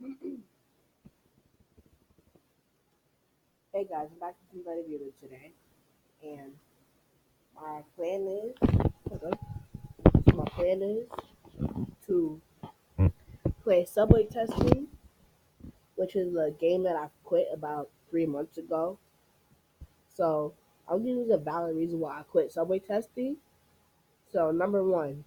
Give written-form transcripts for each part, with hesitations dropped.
Hey guys, I'm back to another video today, and my plan is, hold on. So my plan is to play Subway Testing, which is a game that I quit about 3 months ago. So I'll give you the valid reason why I quit Subway Testing. So number one,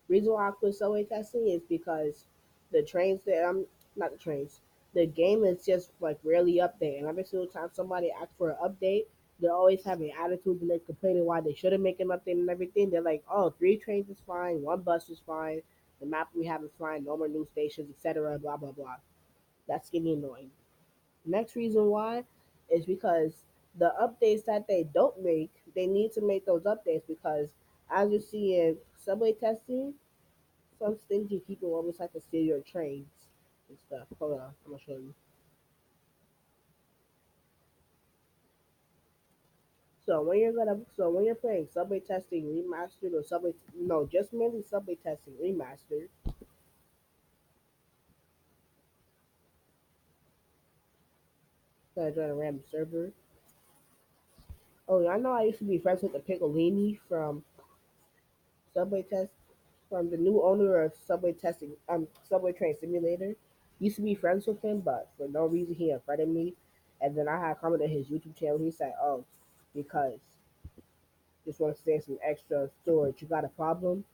reason why I quit Subway Testing is because the trains that I'm not the trains. The game is just like rarely updated. And every single time somebody asks for an update, they always have an attitude and they're complaining why they shouldn't make an update and everything. They're like, oh, 3 trains is fine, 1 bus is fine, the map we have is fine, no more new stations, etc. Blah blah blah. That's getting annoying. Next reason why is because the updates that they don't make, they need to make those updates because as you see in Subway Testing, some stingy people always like to steal your trains and stuff. Hold on, I'm gonna show you. So when you're playing Subway Testing Remastered or Subway, no, just mainly Subway Testing Remastered. So I join a random server. Oh, yeah, I know I used to be friends with the Piccolini from Subway Test, from the new owner of Subway Testing, Subway Train Simulator. Used to be friends with him, but for no reason he unfriended me. And then I had commented his YouTube channel. He said, "Oh, because just want to say some extra storage. You got a problem?"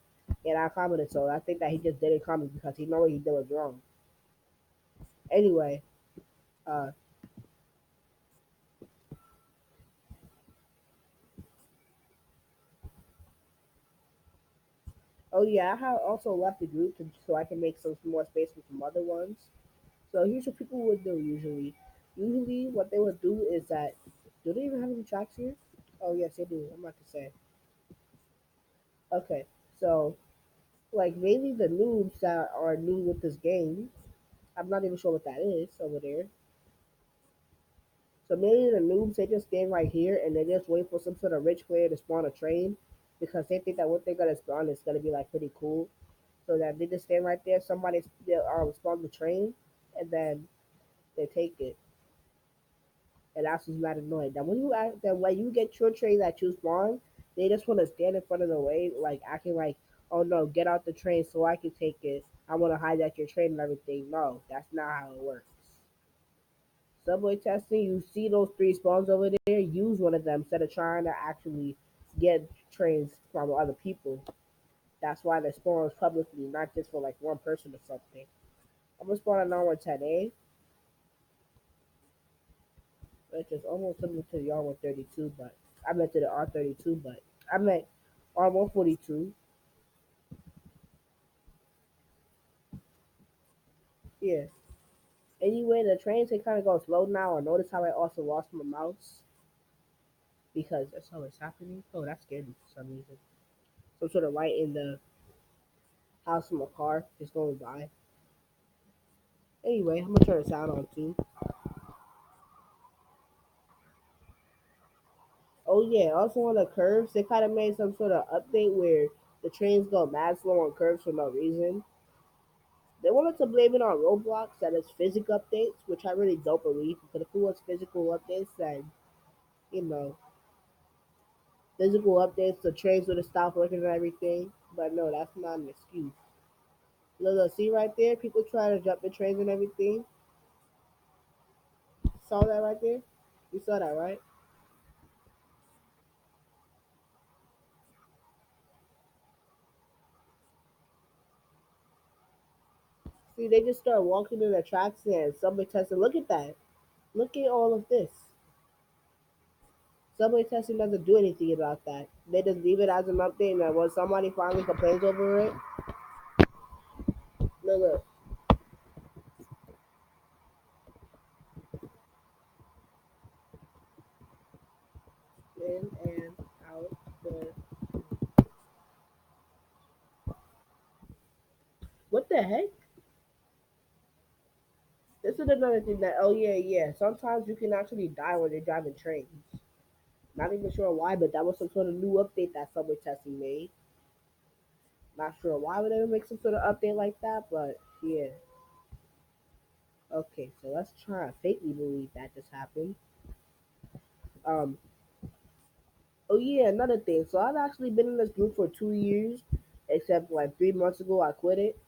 And I commented, so I think that he just didn't comment because he know what he did was wrong. Anyway, uh, oh yeah, I have also left the group so I can make some more space for some other ones. So here's what people would do usually. Usually, what they would do is that do they even have any tracks here? Oh yes, they do. I'm about to say. Okay, so like mainly the noobs that are new with this game. I'm not even sure what that is over there. So many of the noobs they just stand right here and they just wait for some sort of rich player to spawn a train because they think that what they're gonna spawn is gonna be like pretty cool. So that they just stand right there, somebody spawn the train, and then they take it. And that's what's mad annoying. That when you act that when you get your train that you spawn, they just want to stand in front of the way, like acting like, oh no, get out the train so I can take it. I want to hijack your train and everything. No, that's not how it works. Subway testing, you see those 3 spawns over there, use one of them instead of trying to actually get trains from other people. That's why they spawn publicly, not just for like one person or something. I'm gonna spawn on R110A, which is almost similar to the R132, but I meant to the R32, but I meant R142. Yeah. Anyway, the trains they kind of go slow now. I notice how I also lost my mouse because that's how it's happening. Oh, that scared me for some reason. Some sort of light in the house from a car just going by. Anyway, I'm gonna turn the sound on too. Oh yeah, also on the curves, they kind of made some sort of update where the trains go mad slow on curves for no reason. They wanted to blame it on Roblox that it's physical updates, which I really don't believe. Because if it was physical updates, then you know, physical updates, the trains would have stopped working and everything. But no, that's not an excuse. Look, see right there, people trying to jump the trains and everything. Saw that right there? You saw that, right? See, they just start walking in the tracks and subway testing. Look at that. Look at all of this. Subway testing doesn't do anything about that. They just leave it as an update, and then when somebody finally complains over it, look, in and out the. What the heck? This is another thing that. Oh yeah, yeah. Sometimes you can actually die when you're driving trains. Not even sure why, but that was some sort of new update that subway testing made. Not sure why would they make some sort of update like that, but yeah. Okay, so let's try and faintly believe that this happened. Um, oh yeah, another thing. So I've actually been in this group for 2 years, except like 3 months ago I quit it.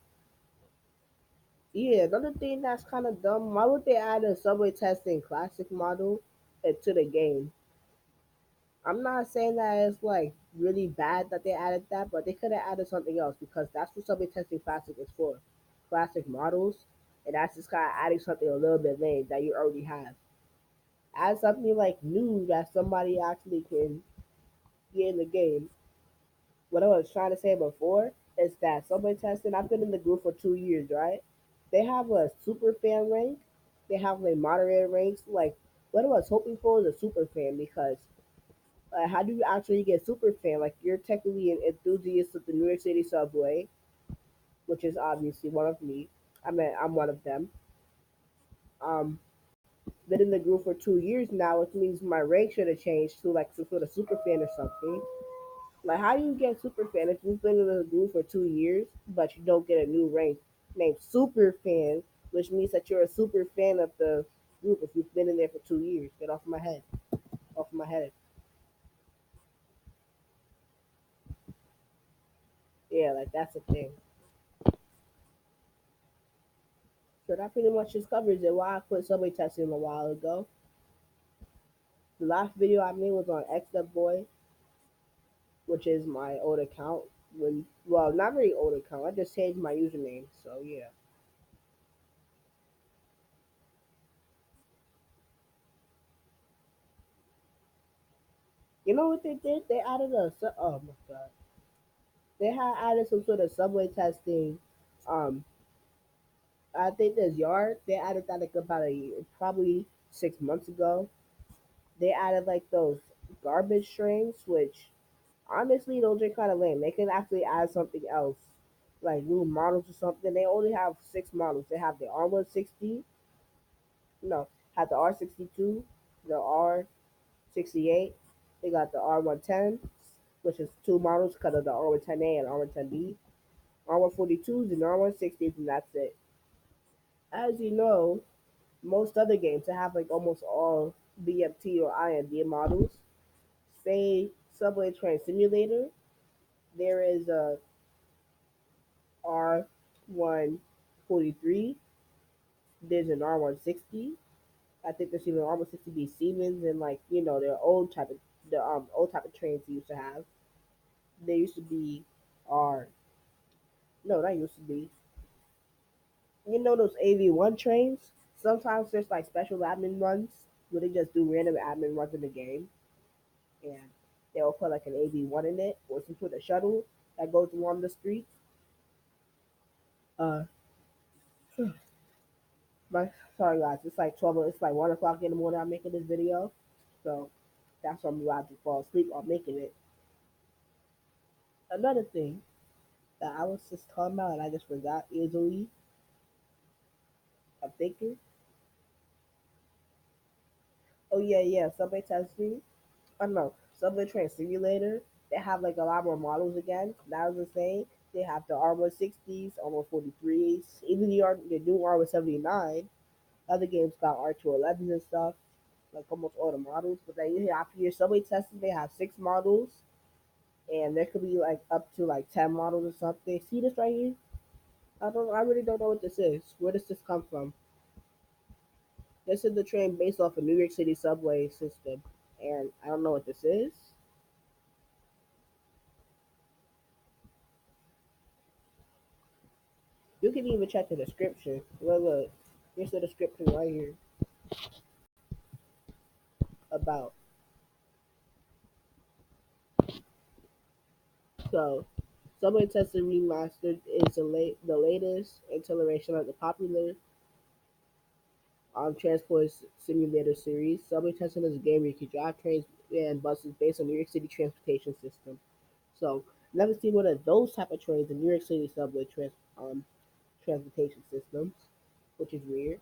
Yeah, another thing that's kind of dumb. Why would they add a subway testing classic model into the game? I'm not saying that it's like really bad that they added that, but they could have added something else because that's what subway testing classic is for, classic models, and that's just kind of adding something a little bit lame that you already have. Add something like new that somebody actually can get in the game. What I was trying to say before is that subway testing. I've been in the group for 2 years, right? They have a super fan rank. They have like moderator ranks. Like what I was hoping for is a super fan because how do you actually get super fan? Like you're technically an enthusiast of the New York City subway, which is obviously one of me. I mean, I'm one of them. Um, been in the group for 2 years now, which means my rank should have changed to like some sort of super fan or something. Like, how do you get super fan if you've been in the group for 2 years, but you don't get a new rank named super fan, which means that you're a super fan of the group if you've been in there for 2 years? Get off my head. Off my head. Yeah, like that's the thing. So that pretty much just covers it. Why I quit subway testing a while ago. The last video I made was on XDub Boy, which is my old account. When well, not very old account. I just changed my username. So yeah. You know what they did? They added oh my god. They had added some sort of subway testing. Um, I think this yard they added that like about a year, probably 6 months ago. They added like those garbage strings, which honestly those are kind of lame. They can actually add something else, like new models or something. They only have 6 models. They have the R160, no, have the R62, the R68. They got the R110, which is 2 models because of the R110A and R110B. R142s and R160s, and that's it. As you know, most other games that have like almost all BFT or IND models. Say Subway Train Simulator, there is a R143. There's an R160. I think there's even R160B Siemens and like their old type of the old type of trains they used to have. There used to be R no, not used to be. Those AV1 trains? Sometimes there's like special admin runs where they just do random admin runs in the game and they'll put like an AV1 in it or some sort of shuttle that goes along the street. Uh, my sorry guys, it's like 12. It's like 1 o'clock in the morning. I'm making this video, so that's why I'm about to fall asleep while making it. Another thing that I was just talking about and I just forgot easily. I'm thinking. Oh yeah, yeah. Subway testing. I don't know. Subway Train Simulator. They have like a lot more models again. That was the same. They have the R160s, R143s, even the new R179. Other games got R211s and stuff, like almost all the models. But then after your subway testing, they have 6 models, and there could be like up to like 10 models or something. See this right here? I really don't know what this is. Where does this come from? This is the train based off a New York City subway system, and I don't know what this is. You can even check the description. Look, here's the description right here about. So, Subway Testing Remastered is the latest iteration of the popular Transport Simulator series. Subway Testing is a game where you can drive trains and buses based on New York City transportation system. So, never seen one of those type of trains in New York City subway transportation systems, which is weird.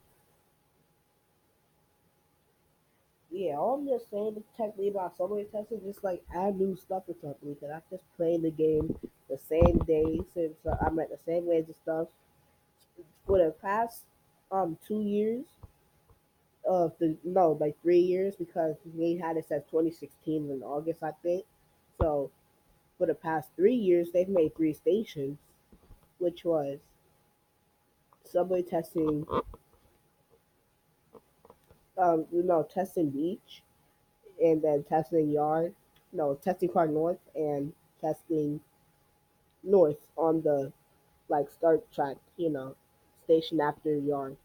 Yeah, all I'm just saying technically about subway testing, just like add new stuff or something. Because I've just played the game the same day since I'm at the same ways and stuff for the past. 2 years of the no, like 3 years because they had it since 2016 in August, I think. So for the past 3 years, they've made three stations, which was subway testing, testing beach, and then testing yard, no, testing car north and testing north on the like start track, station after yard.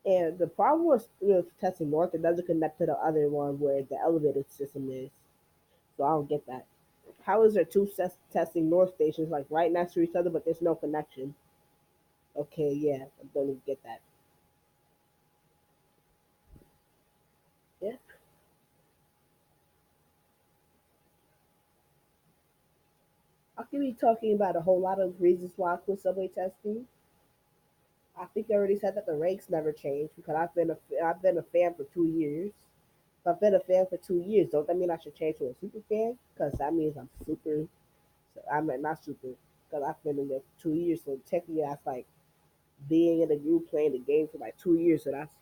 And the problem with testing north, it doesn't connect to the other one where the elevated system is. So I don't get that. How is there two testing north stations like right next to each other, but there's no connection? Okay, yeah, I don't even get that. Yeah, I could be talking about a whole lot of reasons why I quit subway testing. I think I already said that the ranks never changed because I've been a fan for 2 years. If I've been a fan for 2 years, don't that mean I should change to a super fan? Because that means I'm super. So I'm not super because I've been in there for 2 years. So technically, that's like being in a group playing the game for like 2 years. So that's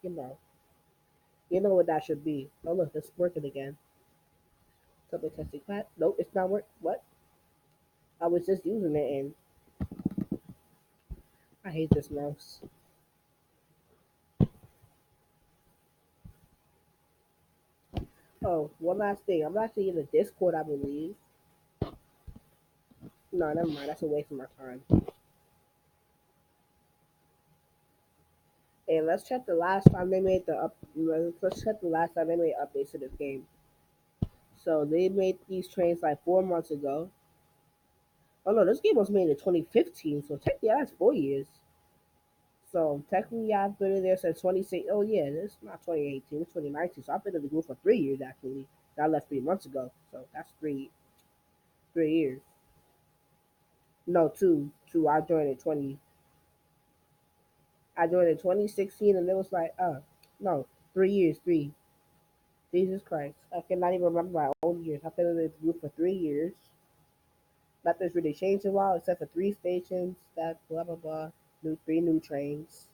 you know what that should be. Oh look, it's working again. Subway testing class. Nope, it's not work. What? I was just using it and I hate this mouse. Oh, one last thing. I'm actually in the Discord, I believe. No, never mind. That's a waste of my time. And let's check the last time they made the up. Let's check the last time they made updates to this game. So they made these trains like 4 months ago. Oh no, this game was made in 2015. So technically, that's 4 years. So technically, I've been in there since 2016. Oh yeah, it's not 2018. It's 2019. So I've been in the group for 3 years actually. I left 3 months ago. So that's three years. No, two. Two. I joined in 2016, and it was like, no, 3 years. Three. Jesus Christ, I cannot even remember my own years. I've been in this group for 3 years. Nothing's really changed in a while except for three stations. That blah blah blah. Three new trains.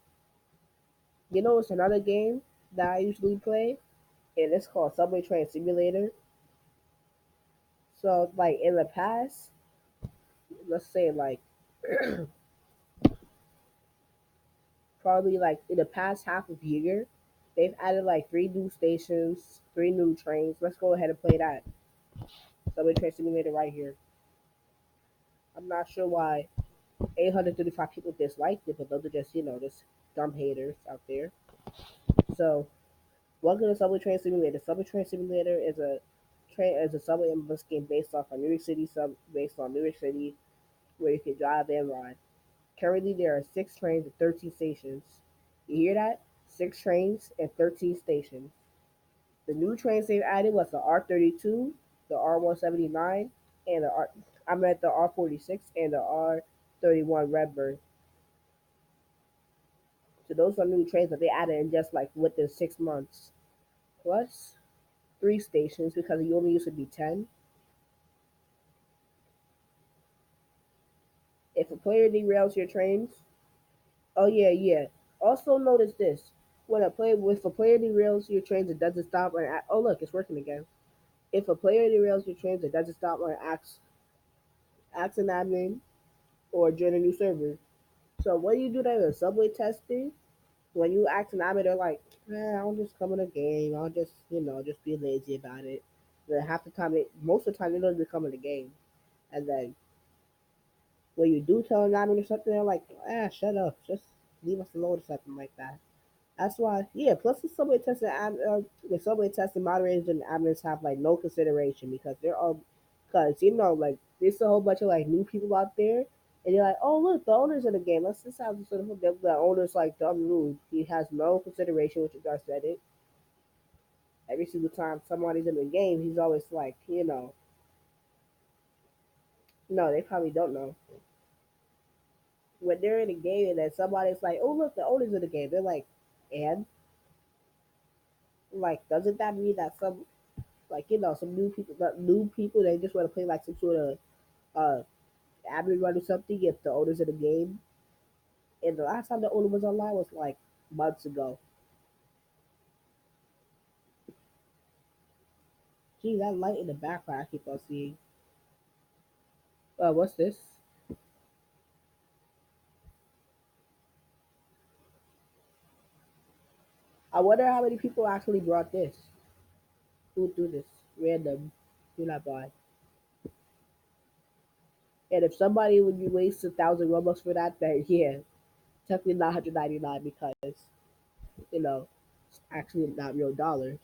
It's another game that I usually play, and it's called Subway Train Simulator. So like in the past, let's say like probably like in the past half of year, they've added like three new stations, three new trains. Let's go ahead and play that. Subway Train Simulator right here. I'm not sure why 835 people disliked it, but those are just just dumb haters out there. So welcome to Subway Train Simulator. Subway Train Simulator is a subway ambulance game based on New York City where you can drive and ride. Currently, there are six trains and 13 stations. You hear that? Six trains and 13 stations. The new trains they've added was the R32, the R179, and I'm at the R46 and the R31 Redbird. So those are new trains that they added in just like within 6 months. Plus three stations because it only used to be 10. If a player derails your trains, oh yeah, yeah. Also notice this: if a player derails your trains, it doesn't stop and oh look, it's working again. If a player derails your trains, it doesn't stop and acts an admin or join a new server. So when you do that in subway testing, when you act an admin, they're like, I'll just come in a game. I'll just just be lazy about it. Then half the time, most of the time, they don't even come in the game. And then when you do tell an admin or something, they're like, shut up, just leave us alone or something like that. That's why, yeah. Plus, the subway testing moderators and admins have like no consideration because they're all, because like there's a whole bunch of like new people out there, and you're like, oh look, the owner's in the game. Let's just have sort of the owner's like dumb rude. He has no consideration with regards to it. Every single time somebody's in the game, he's always like, no, they probably don't know. When they're in a game and then somebody's like, oh look, the owner's in the game, they're like, and like, doesn't that mean that some like some new people they just want to play like some sort of uh admin run or something if the owners of the game And the last time the owner was online was like months ago. Gee, that light in the background I keep on seeing. What's this? I wonder how many people actually brought this. Who would do this? Random. Do not buy. And if somebody would you waste 1,000 Robux for that, then yeah, technically not 199 because you know it's actually not real dollars.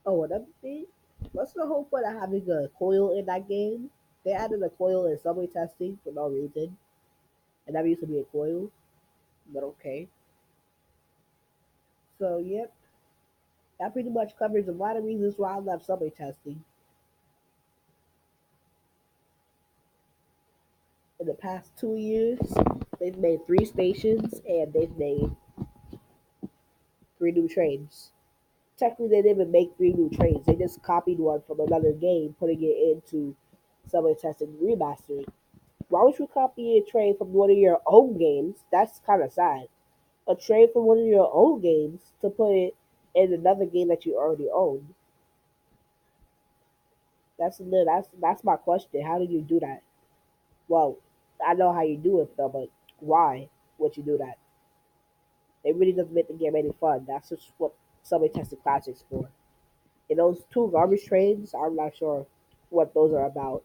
Oh, another thing. What's the whole point of having a coil in that game? They added a coil in subway testing for no reason, and that used to be a coil. But okay. So yep, that pretty much covers a lot of reasons why I love subway testing. In the past 2 years, they've made three stations and they've made three new trains. Technically, they didn't even make three new trains. They just copied one from another game, putting it into Subway Testing Remastered. Why would you copy a train from one of your own games? That's kind of sad. A train from one of your own games to put it in another game that you already own. That's my question. How did you do that? Well, I know how you do it though, but why would you do that? It really doesn't make the game any fun. That's just what Subway Testing Classics for. And those two garbage trains, I'm not sure what those are about.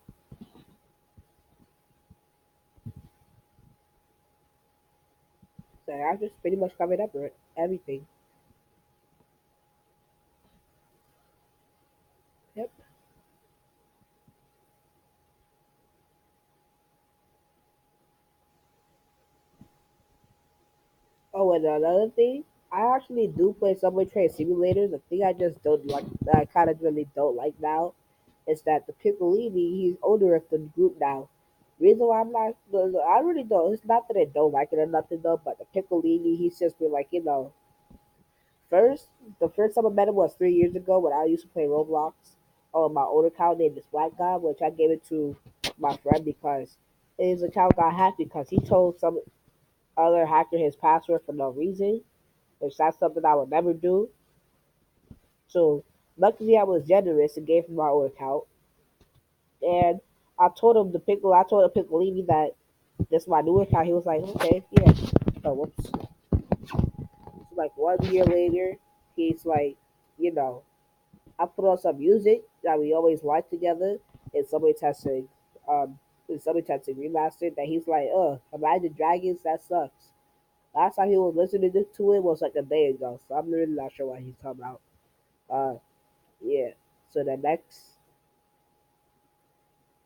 So I just pretty much covered up with everything. Yep. Oh, and another thing, I actually do play Subway Train Simulators. The thing I just don't like, that I kind of really don't like now, is that the Piccolini, he's owner of the group now. Reason why I'm not, I really don't. It's not that I don't like it or nothing though, but the Piccolini, he's just been like, first, the first time I met him was 3 years ago when I used to play Roblox on my old account named this Black Guy, which I gave it to my friend because his account got hacked because he told some other hacker his password for no reason, which that's something I would never do. So luckily I was generous and gave him my old account. And I told the Piccolini that this is my new account. He was like, okay, yeah. Oh, whoops. So like 1 year later, he's like, you know, I put on some music that we always liked together in um, Subway Testing Remastered. That he's like, Imagine Dragons, that sucks. Last time he was listening to it was like a day ago, so I'm really not sure what he's talking about. Uh, yeah. So the next,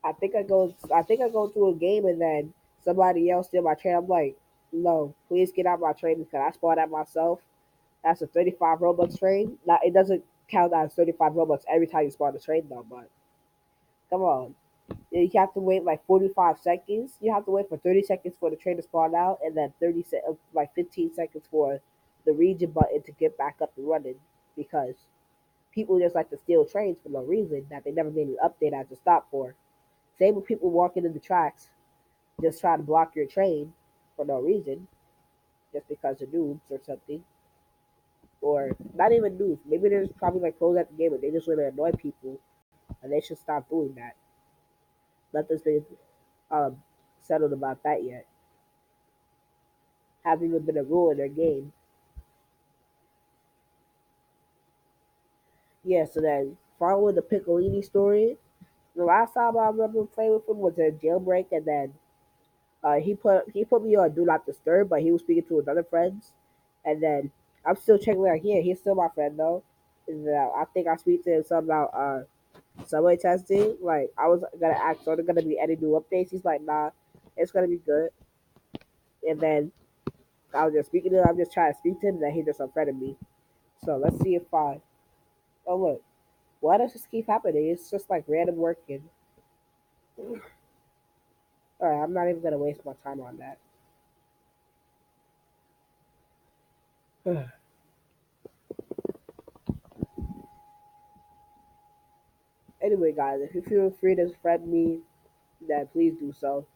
I think I go to a game and then somebody else steal my train. I'm like, no, please get out my train because I spawned that myself. That's a 35 Robux train. Now it doesn't count as 35 Robux every time you spawn a train though, but come on. You have to wait like 45 seconds. You have to wait for 30 seconds for the train to spawn out, and then like 15 seconds for the region button to get back up and running. Because people just like to steal trains for no reason that they never made an update as to stop for. Same with people walking in the tracks, just trying to block your train for no reason, just because they're noobs or something. Or not even noobs. Maybe they're just probably like pros at the game, but they just want to annoy people, and they should stop doing that. Nothing's been um, settled about that yet. Hasn't even been a rule in their game. Yeah, so then following the Piccolini story, the last time I remember playing with him was a jailbreak, and then he put me on Do Not Disturb, but he was speaking to his other friends, and then I'm still checking like, yeah, he's still my friend though. And, I think I speak to him something about subway testing. Like I was gonna ask, are there gonna be any new updates? He's like, nah, it's gonna be good. And then I was just speaking to him. I'm just trying to speak to him, and then he just unfriended me. So let's see if I. Oh look, why does this keep happening? It's just like random working. All right, I'm not even gonna waste my time on that. Anyway, guys, if you feel free to friend me, then please do so.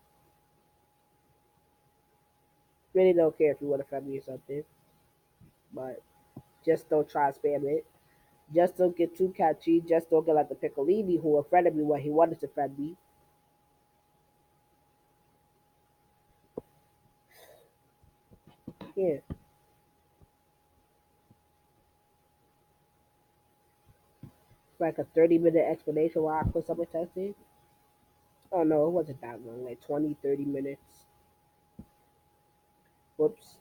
Really don't care if you want to friend me or something, but just don't try to spam it. Just don't get too catchy. Just don't get like the Piccolini who offended me when he wanted to friend me. Yeah, it's like a 30-minute explanation why I quit summer testing. Oh no, it wasn't that long, like 20, 30 minutes. Whoops.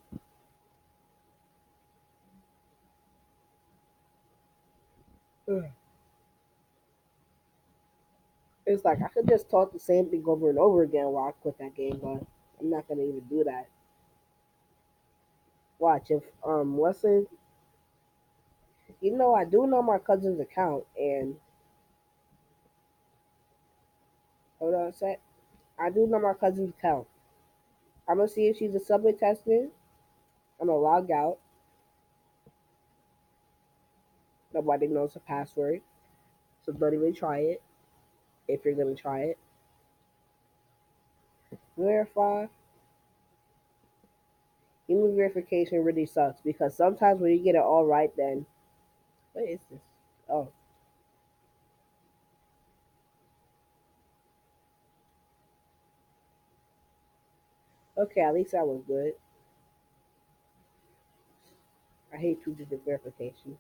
Ugh. It's like I could just talk the same thing over and over again while I quit that game, but I'm not gonna even do that. Watch if what's it? I do know my cousin's account, and hold on a sec. I do know my cousin's account. I'm gonna see if she's a subway tester. I'm gonna log out. Nobody knows the password, so don't even try it. If you're gonna try it, verify. Email verification really sucks because sometimes when you get it all right, then what is this? Oh, okay. At least that was good. I hate two-digit verification.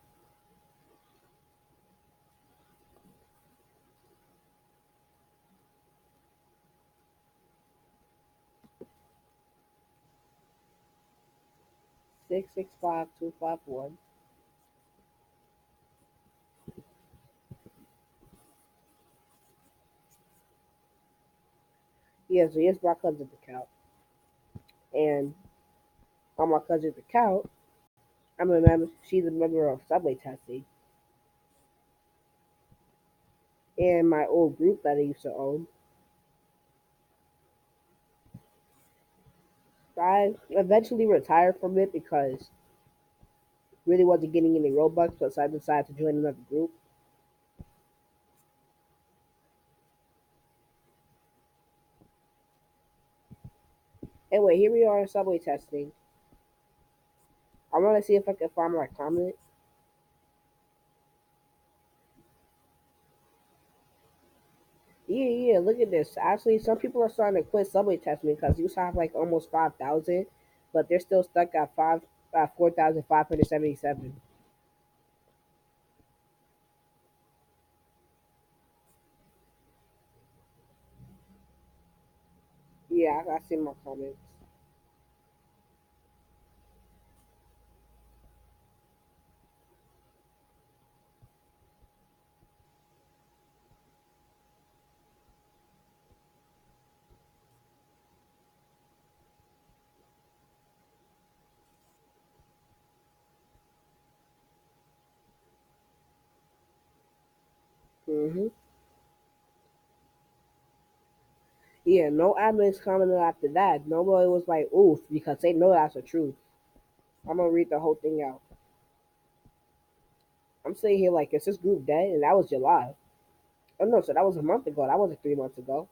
665-251. Yeah, so here's my cousin's account, and on my cousin's account, I'm a member. She's a member of Subway Testing, and my old group that I used to own. I eventually retired from it because really wasn't getting any Robux, so I decided to join another group. Anyway, here we are in Subway Testing. I want to see if I can find my comment. Yeah, yeah, look at this. Actually, some people are starting to quit Subway testing because you have like almost 5,000, but they're still stuck at 4,577. Yeah, I see my comments. Hmm. Yeah, no admins commented after that. Nobody was like, oof, because they know that's the truth. I'm gonna read the whole thing out. I'm sitting here like, is this group dead? And that was July. Oh no, so that was a month ago. That wasn't 3 months ago.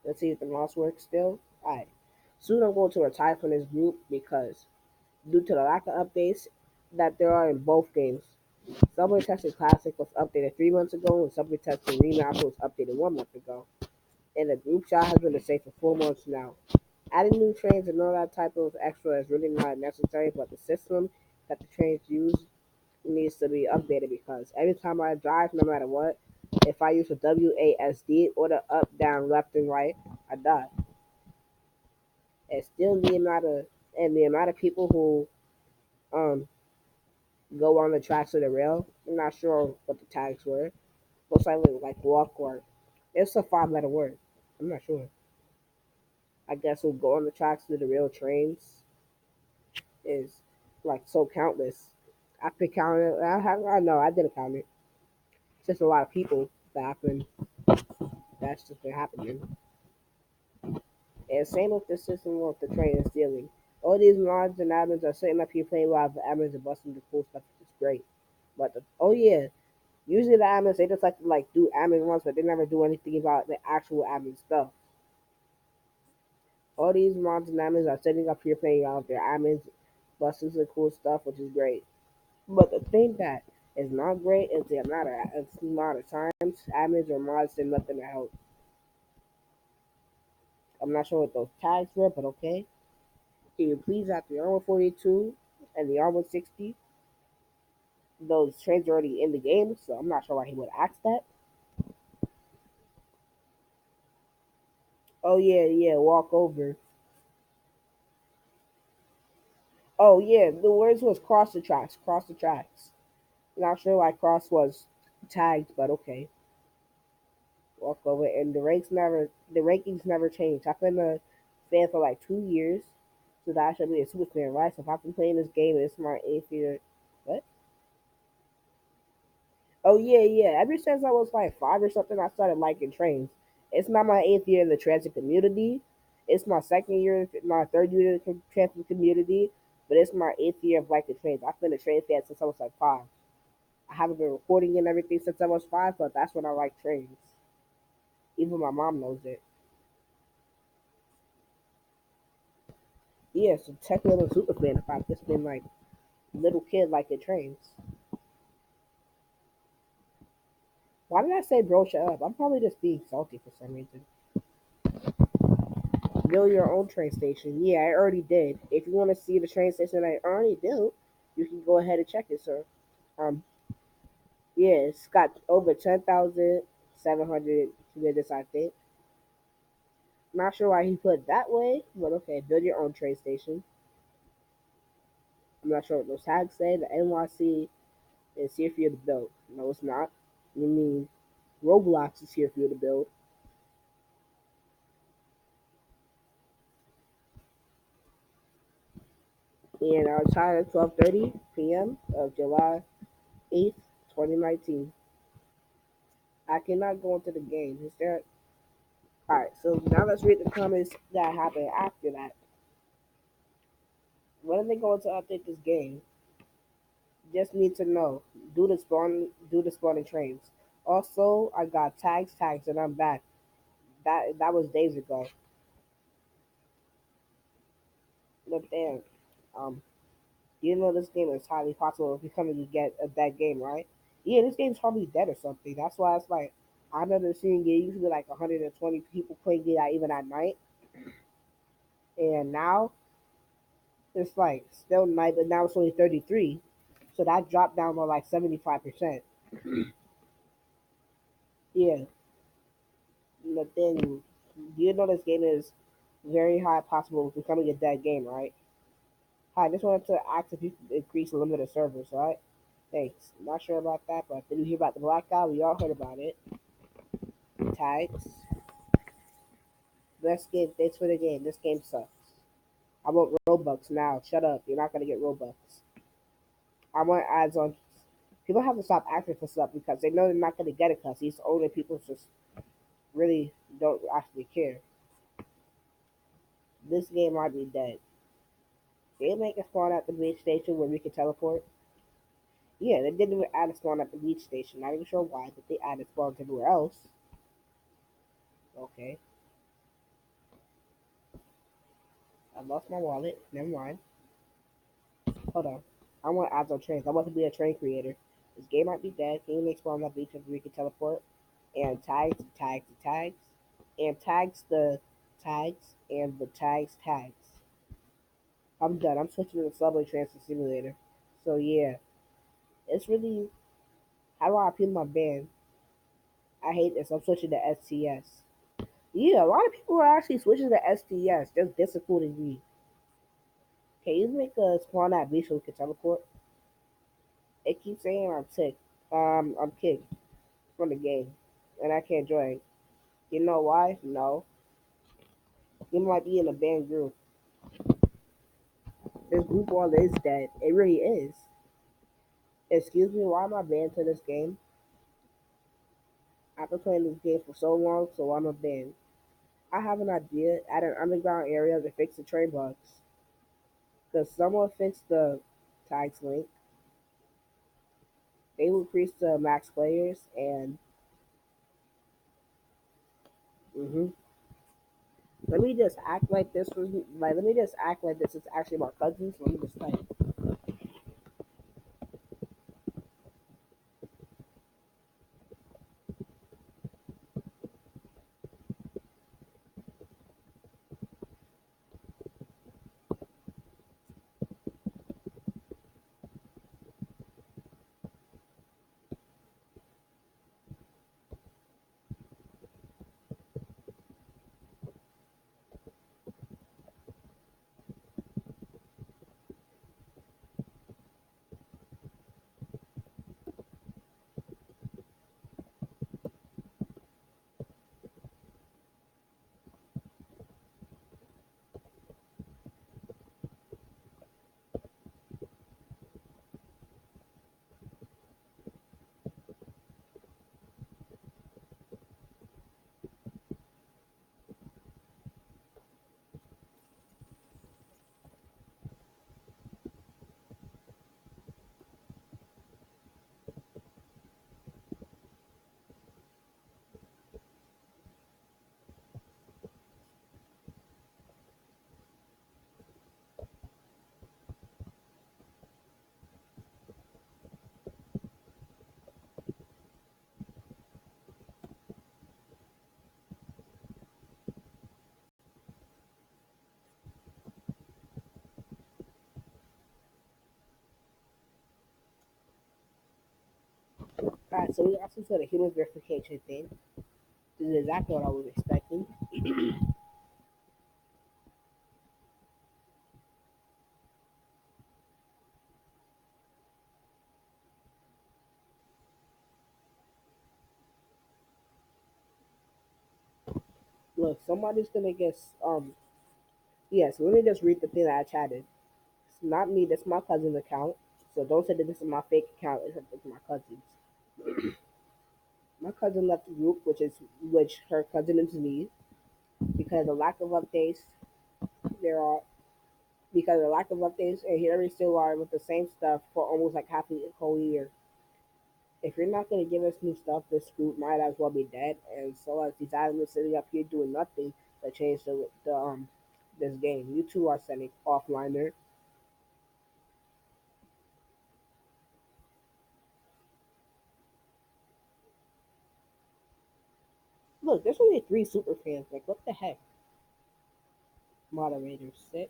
Let's see if the mouse works still. Alright. Soon I'm going to retire from this group because due to the lack of updates that there are in both games. Subway Testing Classic was updated 3 months ago, and Subway Testing Remaster was updated 1 month ago. And the group shot has been the same for 4 months now. Adding new trains and all that type of extra is really not necessary, but the system that the trains use needs to be updated because every time I drive, no matter what, if I use the WASD or the up, down, left, and right, I die. And still the amount of people who um go on the tracks of the rail. I'm not sure what the tags were. Most likely like walk or it's a 5 letter word. I'm not sure. I guess who go on the tracks of the rail trains is like so countless. I could count it. I know I didn't count it. It's just a lot of people that happen. That's just been happening. And same with the system with the train and stealing. All these mods and admins are sitting up here playing while the admins are busting the cool stuff. It's great. But oh yeah, usually the admins they just like to like do admin ones, but they never do anything about the actual admin stuff. All these mods and admins are sitting up here playing out their admins, busting some cool stuff, which is great. But the thing that is not great is the amount of times admins or mods did nothing to help. I'm not sure what those tags were, but okay. Can you please add the Armor 42 and the Armor 60? Those trains are already in the game, so I'm not sure why he would ask that. Oh yeah, yeah, walk over. Oh yeah, the words was cross the tracks, cross the tracks. Not sure why cross was tagged, but okay. Walk over, and the rankings never changed. I've been a fan for like 2 years, so that should be a super fan, right? So if I've been playing this game, it's my eighth year. What? Oh yeah, yeah. Ever since I was like five or something, I started liking trains. It's not my eighth year in the transit community. It's my second year, my third year in the transit community, but it's my eighth year of liking trains. I've been a train fan since I was like five. I haven't been recording and everything since I was five, but that's when I like trains. Even my mom knows it. Yeah, so technically I'm a super fan if I've just been like little kid liking trains. Why did I say bro shut up? I'm probably just being salty for some reason. Build your own train station. Yeah, I already did. If you want to see the train station I already built, you can go ahead and check it, sir. Um, yeah, it's got over 10,700 visits, I think. Not sure why he put it that way, but okay, build your own train station. I'm not sure what those tags say. The NYC is here for you to build. No, it's not. You mean Roblox is here for you to build. And our time is 12:30 p.m. of July 8th, 2019. I cannot go into the game. Is there? All right. So now let's read the comments that happened after that. When are they going to update this game? Just need to know. Do the spawning trains. Also, I got tags, and I'm back. That was days ago. But damn, um, you know this game is highly possible of becoming to get a dead game, right? Yeah, this game's probably dead or something. That's why it's like I've never seen it used to be like 120 people playing it even at night, and now it's like still night, but now it's only 33. So that dropped down to like 75%. Yeah, but then you know this game is very high possible of becoming a dead game, right? Hi, I just wanted to ask if you could increase the limit of servers, right? Thanks. Not sure about that, but did you hear about the black guy? We all heard about it. Tags. Best game. Thanks for the game. This game sucks. I want Robux now. Shut up. You're not gonna get Robux. I want ads on. People have to stop asking for stuff because they know they're not gonna get it because these older people just really don't actually care. This game might be dead. They make a spawn at the beach station where we can teleport. Yeah, they didn't even add a spawn at the beach station. Not even sure why, but they added spawns everywhere else. Okay, I lost my wallet. Never mind. Hold on. I want ads on trains. I want to be a train creator. This game might be dead. Can you make spawn at the beach where we can teleport? And tags, and tags the tags, and the tags. I'm done. I'm switching to the Subway Transit Simulator. So yeah, it's really how do I appeal my band? I hate this. I'm switching to STS. Yeah, a lot of people are actually switching to STS, just disappointing me. Can you make a spawn at beach so we can teleport? It keeps saying I'm sick. I'm kicked from the game, and I can't join. You know why? No. You might be in a banned group. This group all is dead. It really is. Excuse me, why am I banned to this game? I've been playing this game for so long, so I'm a banned. I have an idea at an underground area to fix the train bugs. Does someone fix the tags link? They increased the max players, and hmm let me just act like this was like. Let me just act like this is actually my cousins. Let me just type. Alright, so we also saw the human verification thing. This is exactly what I was expecting. Look, somebody's gonna guess. Yes. Let me just read the thing that I chatted. It's not me. That's my cousin's account. So don't say that this is my fake account. It's my cousin's. My cousin left the group, which her cousin is me, because of lack of updates. There are because of the lack of updates, and here we still are with the same stuff for almost like half a whole year. If you're not gonna give us new stuff, this group might as well be dead. And so as these admins sitting up here doing nothing to change the this game. You two are sending offliner. Look, there's only three super fans. Like what the heck? Moderator six.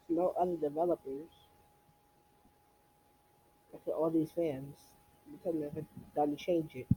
No other developers. After all these fans. Because never done to change it.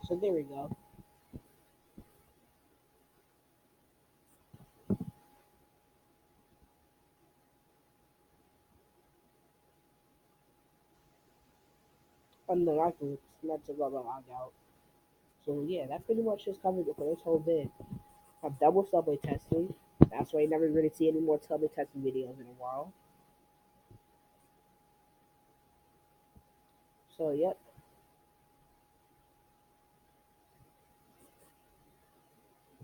So there we go. Unlike groups, not to rubber log out. So yeah, that pretty much just covers it for this whole bit. I've double subway testing. That's why you never really see any more subway testing videos in a while. So yep.